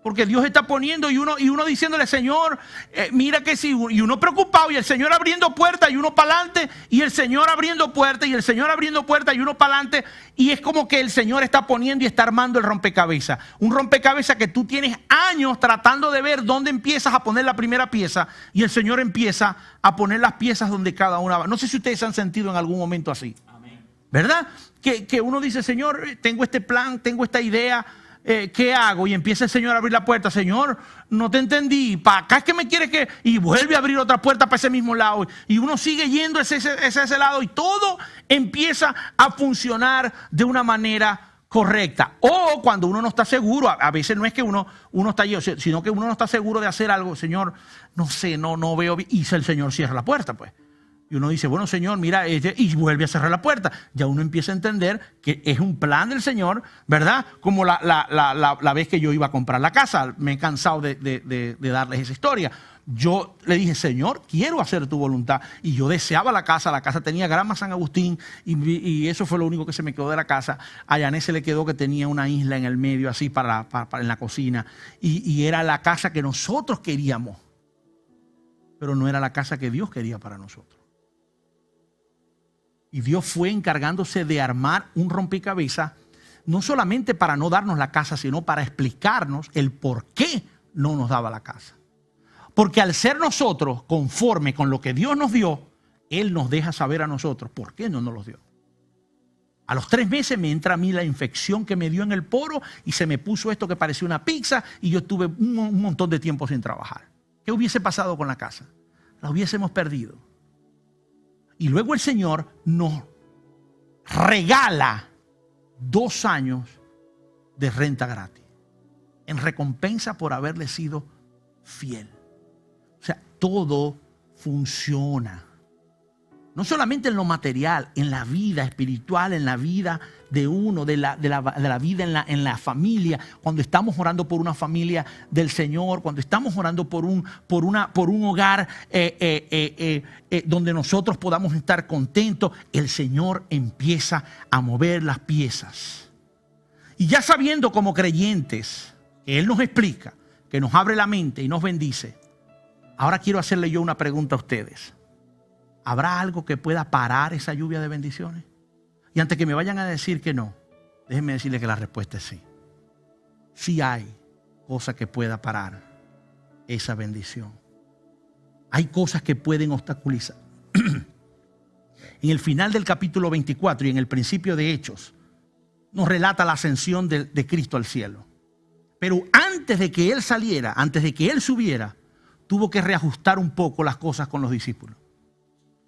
Porque Dios está poniendo y uno diciéndole, Señor, mira que sí, y uno preocupado y el Señor abriendo puertas y uno para adelante y el Señor abriendo puertas y el Señor abriendo puertas y uno para adelante, y es como que el Señor está poniendo y está armando el rompecabezas. Un rompecabezas que tú tienes años tratando de ver dónde empiezas a poner la primera pieza y el Señor empieza a poner las piezas donde cada una va. No sé si ustedes se han sentido en algún momento así. Amén. ¿Verdad? Que uno dice, Señor, tengo este plan, tengo esta idea. ¿Qué hago? Y empieza el Señor a abrir la puerta. Señor, no te entendí. ¿Para acá es que me quieres que...? Y vuelve a abrir otra puerta para ese mismo lado. Y uno sigue yendo hacia ese lado. Y todo empieza a funcionar de una manera correcta. O cuando uno no está seguro, a veces no es que uno está lleno, sino que uno no está seguro de hacer algo. Señor, no sé, no veo bien. Y el Señor cierra la puerta, pues. Y uno dice, bueno, Señor, mira, y vuelve a cerrar la puerta. Ya uno empieza a entender que es un plan del Señor, ¿verdad? Como la vez que yo iba a comprar la casa. Me he cansado de darles esa historia. Yo le dije, Señor, quiero hacer tu voluntad. Y yo deseaba la casa. La casa tenía Grama San Agustín y eso fue lo único que se me quedó de la casa. A Yané se le quedó que tenía una isla en el medio, así para en la cocina. Y era la casa que nosotros queríamos. Pero no era la casa que Dios quería para nosotros. Y Dios fue encargándose de armar un rompecabezas, no solamente para no darnos la casa, sino para explicarnos el por qué no nos daba la casa. Porque al ser nosotros conforme con lo que Dios nos dio, Él nos deja saber a nosotros por qué no nos los dio. A los 3 meses me entra a mí la infección que me dio en el poro y se me puso esto que parecía una pizza y yo estuve un montón de tiempo sin trabajar. ¿Qué hubiese pasado con la casa? La hubiésemos perdido. Y luego el Señor nos regala 2 años de renta gratis en recompensa por haberle sido fiel. O sea, todo funciona. No solamente en lo material, en la vida espiritual, en la vida de uno, de la vida en la familia. Cuando estamos orando por una familia del Señor, cuando estamos orando por un hogar donde nosotros podamos estar contentos, el Señor empieza a mover las piezas. Y ya sabiendo como creyentes que Él nos explica, que nos abre la mente y nos bendice, ahora quiero hacerle yo una pregunta a ustedes. ¿Habrá algo que pueda parar esa lluvia de bendiciones? Y antes que me vayan a decir que no, déjenme decirles que la respuesta es sí. Sí hay cosa que pueda parar esa bendición. Hay cosas que pueden obstaculizar. En el final del capítulo 24 y en el principio de Hechos, nos relata la ascensión de Cristo al cielo. Pero antes de que Él saliera, antes de que Él subiera, tuvo que reajustar un poco las cosas con los discípulos.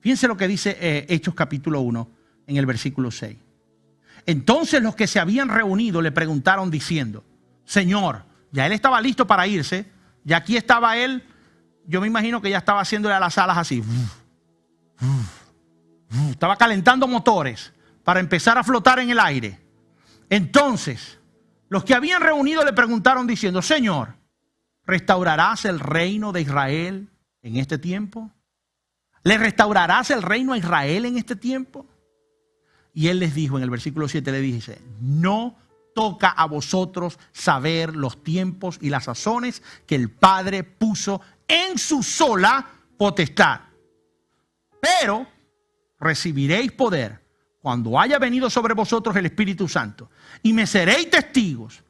Fíjense lo que dice Hechos capítulo 1 en el versículo 6. Entonces los que se habían reunido le preguntaron diciendo: Señor, ya Él estaba listo para irse, ya aquí estaba Él, yo me imagino que ya estaba haciéndole a las alas así. Estaba calentando motores para empezar a flotar en el aire. Entonces los que habían reunido le preguntaron diciendo: Señor, ¿restaurarás el reino de Israel en este tiempo? ¿Le restaurarás el reino a Israel en este tiempo? Y Él les dijo en el versículo 7, le dice: no toca a vosotros saber los tiempos y las sazones que el Padre puso en su sola potestad. Pero recibiréis poder cuando haya venido sobre vosotros el Espíritu Santo, y me seréis testigos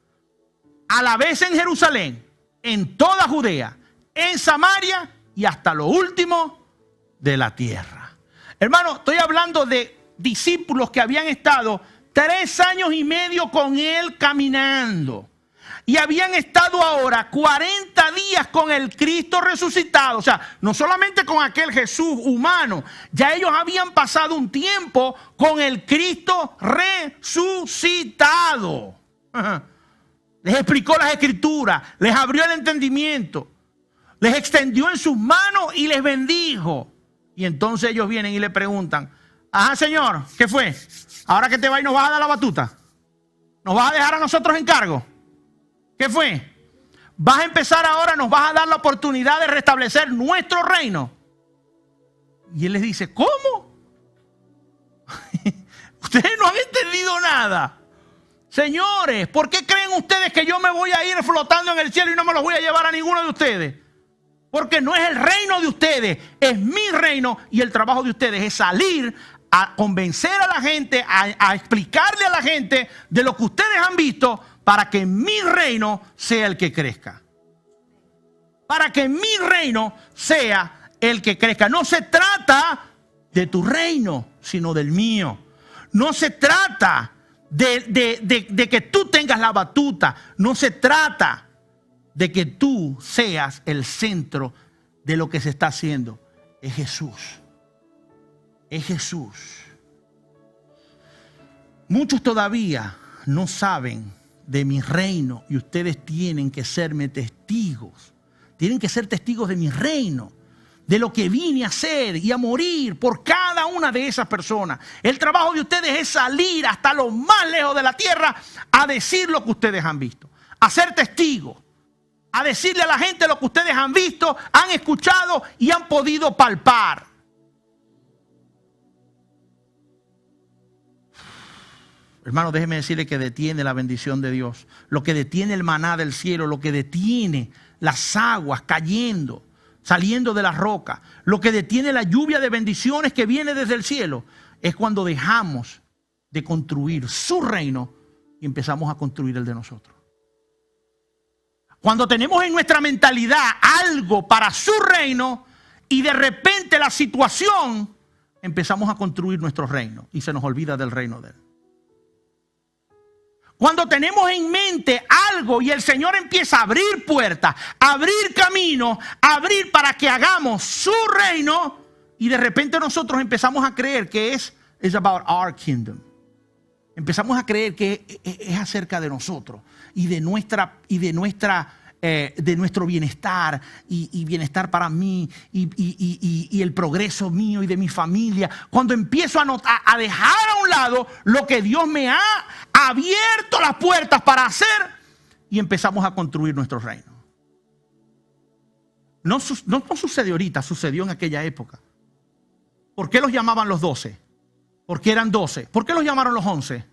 a la vez en Jerusalén, en toda Judea, en Samaria y hasta lo último de la tierra. Hermano, estoy hablando de discípulos que habían estado 3 años y medio con Él caminando. Y habían estado ahora 40 días con el Cristo resucitado. O sea, no solamente con aquel Jesús humano. Ya ellos habían pasado un tiempo con el Cristo resucitado. Les explicó las Escrituras, les abrió el entendimiento, les extendió en sus manos y les bendijo. Y entonces ellos vienen y le preguntan: ajá, Señor, ¿qué fue? Ahora que te vas y nos vas a dar la batuta, ¿nos vas a dejar a nosotros en cargo? ¿Qué fue? ¿Vas a empezar ahora, nos vas a dar la oportunidad de restablecer nuestro reino? Y Él les dice: ¿cómo? Ustedes no han entendido nada. Señores, ¿por qué creen ustedes que yo me voy a ir flotando en el cielo y no me los voy a llevar a ninguno de ustedes? Porque no es el reino de ustedes, es mi reino, y el trabajo de ustedes es salir a convencer a la gente, a explicarle a la gente de lo que ustedes han visto, para que mi reino sea el que crezca. Para que mi reino sea el que crezca. No se trata de tu reino, sino del mío. No se trata de que tú tengas la batuta. No se trata de que tú seas el centro de lo que se está haciendo. Es Jesús. Es Jesús. Muchos todavía no saben de mi reino y ustedes tienen que serme testigos. Tienen que ser testigos de mi reino, de lo que vine a hacer y a morir por cada una de esas personas. El trabajo de ustedes es salir hasta lo más lejos de la tierra a decir lo que ustedes han visto, a ser testigos, a decirle a la gente lo que ustedes han visto, han escuchado y han podido palpar. Hermano, déjeme decirle que detiene la bendición de Dios. Lo que detiene el maná del cielo, lo que detiene las aguas cayendo, saliendo de la roca, lo que detiene la lluvia de bendiciones que viene desde el cielo, es cuando dejamos de construir su reino y empezamos a construir el de nosotros. Cuando tenemos en nuestra mentalidad algo para su reino y de repente la situación, empezamos a construir nuestro reino y se nos olvida del reino de Él. Cuando tenemos en mente algo y el Señor empieza a abrir puertas, a abrir caminos, a abrir para que hagamos su reino, y de repente nosotros empezamos a creer que es about our kingdom. Empezamos a creer que es acerca de nosotros y de nuestra de nuestro bienestar y bienestar para mí y el progreso mío y de mi familia, cuando empiezo a dejar a un lado lo que Dios me ha abierto las puertas para hacer y empezamos a construir nuestro reino. No sucedió ahorita, sucedió en aquella época. ¿Por qué los llamaban los 12? Porque eran 12. ¿Por qué los llamaron los 11?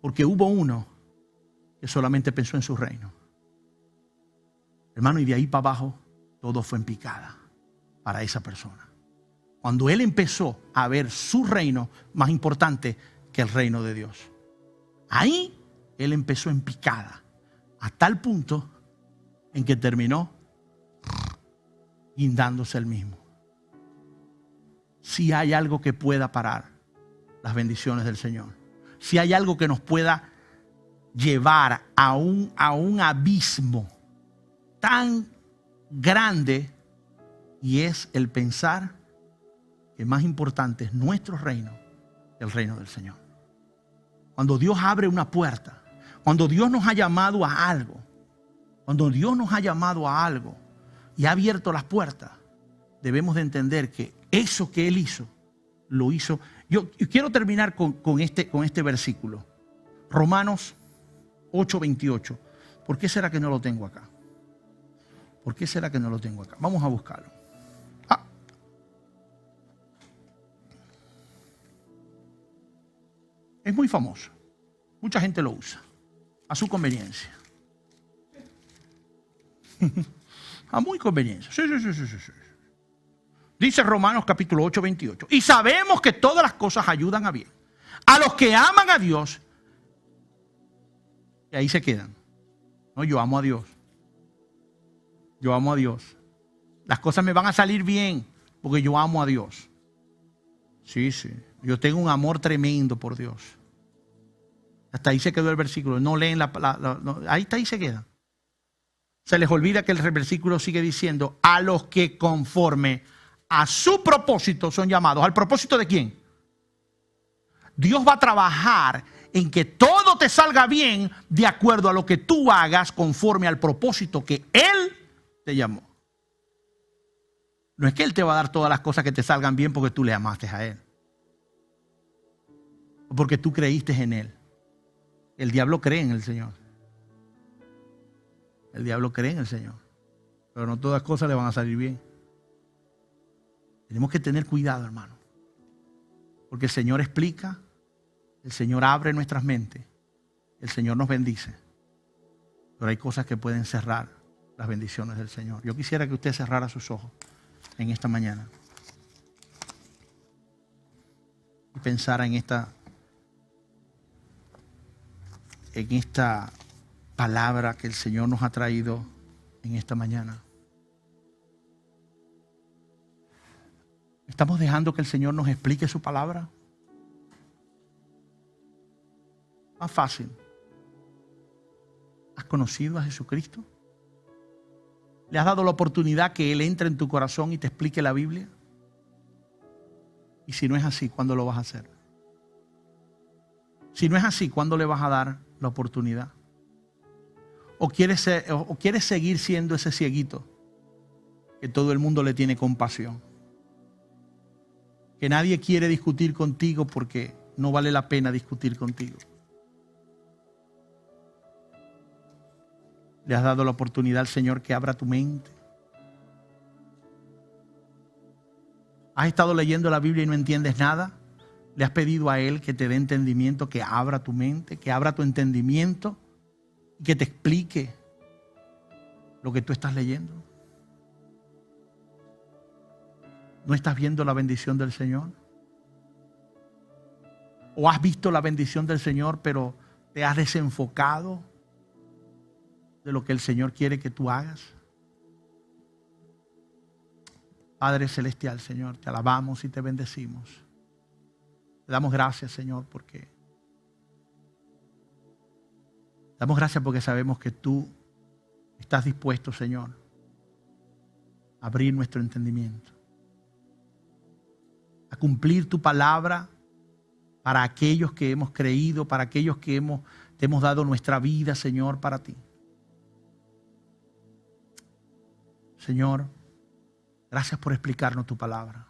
Porque hubo uno que solamente pensó en su reino. Hermano, y de ahí para abajo todo fue en picada para esa persona. Cuando él empezó a ver su reino más importante que el reino de Dios, ahí él empezó en picada, a tal punto en que terminó guindándose el mismo. Si hay algo que pueda parar las bendiciones del Señor, si hay algo que nos pueda llevar a un abismo tan grande, y es el pensar que más importante es nuestro reino que el reino del Señor. Cuando Dios abre una puerta, cuando Dios nos ha llamado a algo, y ha abierto las puertas, debemos de entender que eso que Él hizo, lo hizo. Yo quiero terminar con este versículo. Romanos 8:28. ¿Por qué será que no lo tengo acá? Vamos a buscarlo. Es muy famoso. Mucha gente lo usa a su conveniencia. A muy conveniencia. Sí. Dice Romanos capítulo 8:28. Y sabemos que todas las cosas ayudan a bien a los que aman a Dios. Y ahí se quedan. No, yo amo a Dios. Las cosas me van a salir bien porque yo amo a Dios. Sí. Yo tengo un amor tremendo por Dios. Hasta ahí se quedó el versículo. No leen ahí se queda. Se les olvida que el versículo sigue diciendo: a los que conforme a su propósito son llamados. ¿Al propósito de quién? Dios va a trabajar en que todo te salga bien de acuerdo a lo que tú hagas conforme al propósito que Él te llamó. No es que Él te va a dar todas las cosas que te salgan bien porque tú le amaste a Él, o porque tú creíste en Él. El diablo cree en el Señor. Pero no todas las cosas le van a salir bien. Tenemos que tener cuidado, hermano, porque el Señor explica, el Señor abre nuestras mentes, el Señor nos bendice, pero hay cosas que pueden cerrar las bendiciones del Señor. Yo quisiera que usted cerrara sus ojos en esta mañana y pensara en esta palabra que el Señor nos ha traído en esta mañana. ¿Estamos dejando que el Señor nos explique su palabra? Más fácil. ¿Has conocido a Jesucristo? ¿Le has dado la oportunidad que Él entre en tu corazón y te explique la Biblia? Y si no es así, ¿cuándo lo vas a hacer? Si no es así, ¿cuándo le vas a dar la oportunidad? ¿O quieres seguir siendo ese cieguito que todo el mundo le tiene compasión? Que nadie quiere discutir contigo porque no vale la pena discutir contigo. ¿Le has dado la oportunidad al Señor que abra tu mente? ¿Has estado leyendo la Biblia y no entiendes nada? ¿Le has pedido a Él que te dé entendimiento, que abra tu mente, que abra tu entendimiento y que te explique lo que tú estás leyendo? ¿No estás viendo la bendición del Señor? ¿O has visto la bendición del Señor pero te has desenfocado de lo que el Señor quiere que tú hagas? Padre celestial, Señor, te alabamos y te bendecimos. Te damos gracias, Señor, porque sabemos que tú estás dispuesto, Señor, a abrir nuestro entendimiento, a cumplir tu palabra para aquellos que hemos creído, para aquellos que te hemos dado nuestra vida, Señor, para ti. Señor, gracias por explicarnos tu palabra.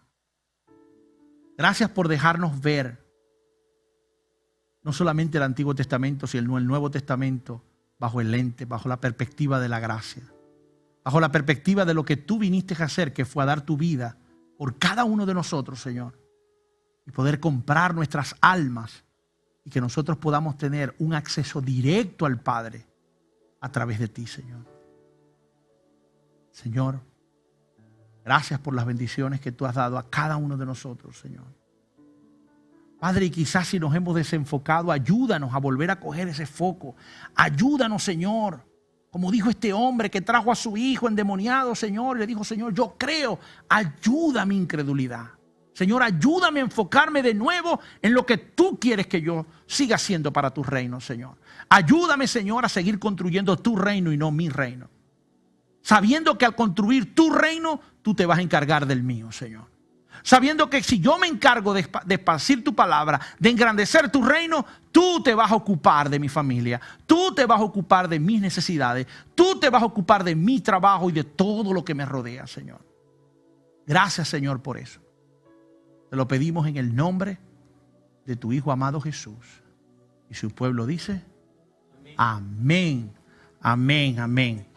Gracias por dejarnos ver no solamente el Antiguo Testamento, sino el Nuevo Testamento bajo el lente, bajo la perspectiva de la gracia, bajo la perspectiva de lo que tú viniste a hacer, que fue a dar tu vida por cada uno de nosotros, Señor, y poder comprar nuestras almas y que nosotros podamos tener un acceso directo al Padre a través de ti, Señor. Señor, gracias por las bendiciones que tú has dado a cada uno de nosotros, Señor. Padre, y quizás si nos hemos desenfocado, ayúdanos a volver a coger ese foco. Ayúdanos, Señor. Como dijo este hombre que trajo a su hijo endemoniado, Señor, le dijo, Señor, yo creo, ayuda a mi incredulidad. Señor, ayúdame a enfocarme de nuevo en lo que tú quieres que yo siga haciendo para tu reino, Señor. Ayúdame, Señor, a seguir construyendo tu reino y no mi reino. Sabiendo que al construir tu reino, tú te vas a encargar del mío, Señor. Sabiendo que si yo me encargo de esparcir tu palabra, de engrandecer tu reino, tú te vas a ocupar de mi familia, tú te vas a ocupar de mis necesidades, tú te vas a ocupar de mi trabajo y de todo lo que me rodea, Señor. Gracias, Señor, por eso. Te lo pedimos en el nombre de tu Hijo amado Jesús. Y su pueblo dice, amén, amén, amén.